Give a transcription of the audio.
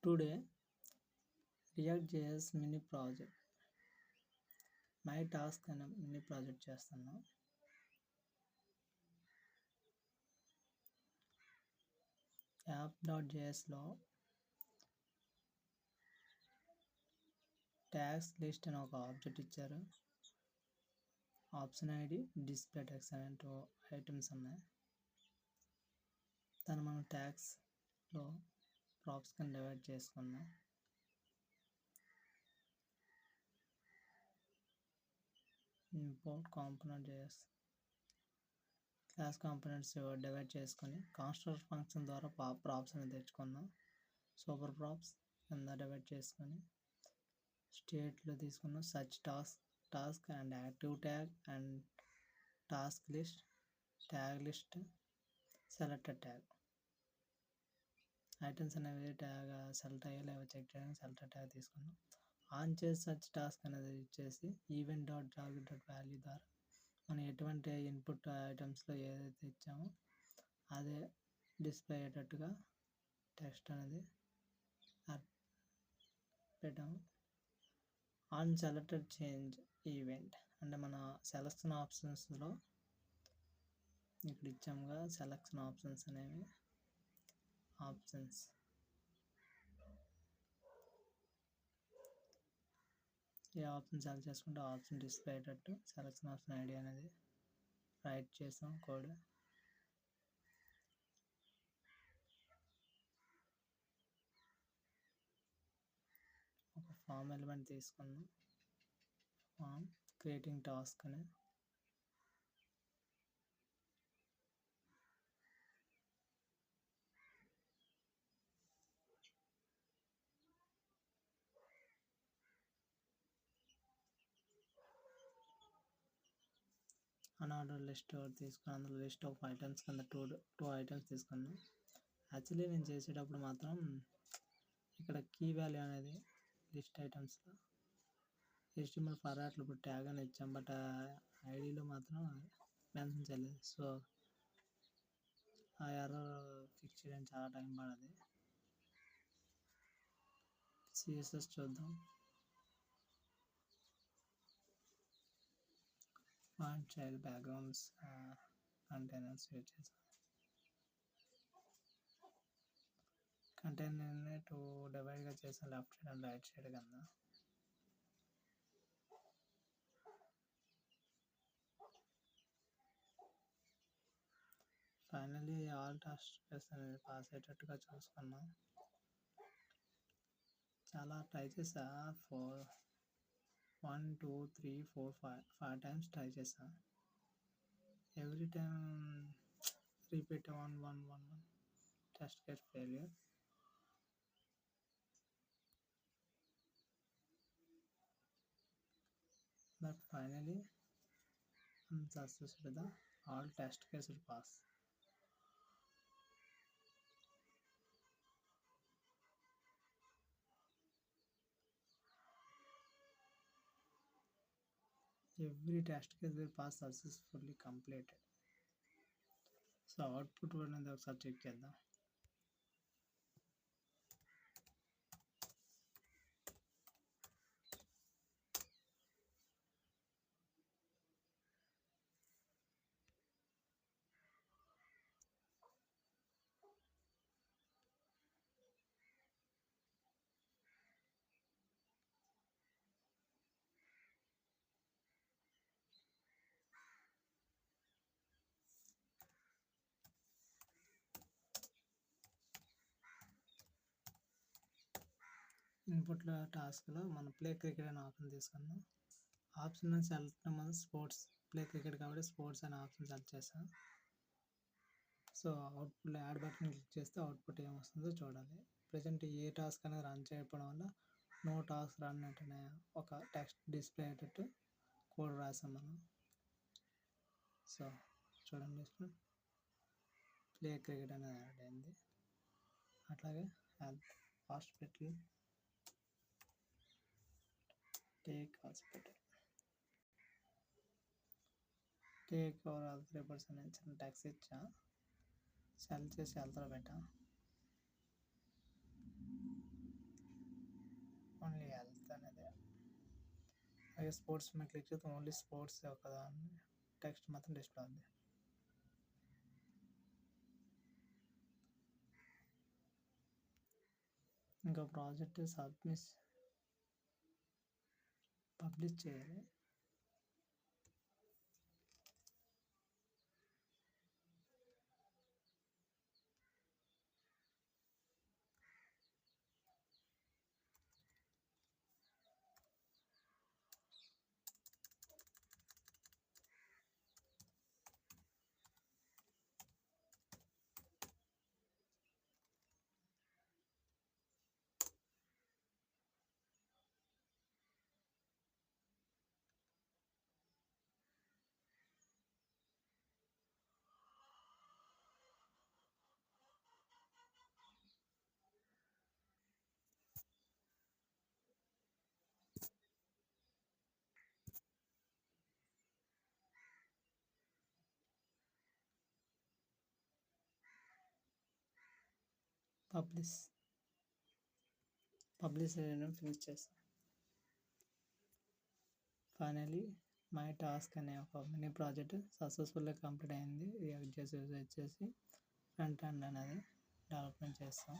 Today, React.js mini project. My task అనే mini project చేస్తున్నాను. app.jsలో tags list అని ఒక ఆబ్జెక్ట్ ఇచ్చారు. ఆప్షన్ ఐడి డిస్ప్లే టెక్స్ట్ అనే 2 ఐటమ్స్ ఉన్నాయి. దాన్ని మనం ట్యాగ్స్లో ప్రాప్స్ కింద డివైడ్ చేసుకున్నాం. ఇంపోర్ట్ కాంపోనెంట్.js క్లాస్ కాంపోనెంట్స్ డివైడ్ చేసుకొని కాన్స్ట్రక్టర్ ఫంక్షన్ ద్వారా ప్రాప్స్ అనేది తెచ్చుకున్నాం. సూపర్ ప్రాప్స్ కింద డివైడ్ చేసుకొని స్టేట్లో తీసుకున్నాం. Search task and active tag and task list, tag list, selected tag. Items అనేవి ట్యాగ్ సెలెక్ట్ అయ్యా లేవో చెక్ చేయడానికి సెలెక్టెడ్ ట్యాగ్ తీసుకున్నాం. ఆన్ చేసి సర్చ్ టాస్క్ అనేది ఇచ్చేసి event.target.value ద్వారా మనం ఎటువంటి ఇన్పుట్ ఐటమ్స్లో ఏదైతే ఇచ్చామో అదే డిస్ప్లే అయ్యేటట్టుగా టెక్స్ట్ అనేది పెట్టాము. ఆన్ సెలెక్టెడ్ చేంజ్ ఈవెంట్ అంటే మన సెలెక్షన్ ఆప్షన్స్లో ఇక్కడ ఇచ్చాముగా సెలెక్షన్ ఆప్షన్స్ అనేవి ఆప్షన్స్ ఏ ఆప్షన్ సెలెక్ట్ చేసుకుంటే ఆప్షన్ డిస్ప్లే అయ్యేటట్టు సెలెక్షన్ ఆప్షన్ ఐడి అనేది రైట్ చేసాం కోడ్. ఒక ఫామ్ ఎలిమెంట్ తీసుకున్నాం. ఫామ్ క్రియేటింగ్ టాస్క్ అని అన్ఆర్డర్ లిస్ట్ తీసుకుని అందులో లిస్ట్ ఆఫ్ ఐటమ్స్ కింద టూ ఐటమ్స్ తీసుకున్నాం. యాక్చువల్లీ నేను చేసేటప్పుడు మాత్రం ఇక్కడ కీ వాల్యూ అనేది లిస్ట్ ఐటమ్స్లో HTML ఫార్మాట్లో ఇప్పుడు ట్యాగ్ అని ఇచ్చాం. బట్ ఐడిలో మాత్రం మెన్షన్ చేయలేదు. సో ఆ ఎర్రర్ ఫిక్స్ చేయడానికి చాలా టైం పడుతుంది. CSS చూద్దాం. Font child backgrounds containers use చేసాం. కంటైనర్ని 2 డివైడ్గా చేసాం, left side and right side కింద. ఫైనల్లీ ఆల్ టాస్క్ అనేది పాస్ అయ్యేటట్టుగా చూసుకున్నాం. చాలా ట్రై చేసా. 1 2 3 4 5 టైమ్స్ ట్రై చేసా. Every time repeat 1 1 1 1 test case failure. But finally I'm successful with all test cases pass. Every test case will pass successfully completed. So output అనేది ఒకసారి check చేద్దాం. ఇన్పుట్లో టాస్క్లో మనం ప్లే క్రికెట్ అనే ఆప్షన్ తీసుకున్నాం. ఆప్షన్ సెలెక్ట్ మనం స్పోర్ట్స్ ప్లే క్రికెట్ కాబట్టి స్పోర్ట్స్ అనే ఆప్షన్ సెలెక్ట్ చేసాం. సో అవుట్పుట్లో యాడ్ బటన్ క్లిక్ చేస్తే అవుట్పుట్ ఏమొస్తుందో చూడాలి. ప్రజెంట్ ఏ టాస్క్ అనేది రన్ చేయకపోవడం వల్ల నో టాస్క్ రన్ అంటే ఒక టెక్స్ట్ డిస్ప్లే అయ్యేటట్టు కోడ్ రాసాం మనం. సో చూడండి, ప్లే క్రికెట్ అనేది యాడ్ అయింది. అట్లాగే hospital take hospital take over all 3% చిన్న ట్యాక్స్ ఇచ్చా. సెల్ చేసి వెళ్తారా బెట వెళ్తుంది అనేది. అలాగే స్పోర్ట్స్ మీద క్లిక్ చేస్తే ఓన్లీ స్పోర్ట్స్ కదా టెక్స్ట్ మాత్రం డిస్ప్లే అవుతుంది. ఇంకా ప్రాజెక్ట్ పబ్లిష్ చేయాలి. పబ్లిష్ చేయడం ఫినిష్ చేస్తాను. ఫైనలీ మై టాస్క్ అనే ఒక మినీ ప్రాజెక్ట్ సక్సెస్ఫుల్గా కంప్లీట్ అయింది. రియాక్ట్ చేసి ఫ్రంట్ ఎండ్ అనేది డెవలప్మెంట్ చేస్తాం.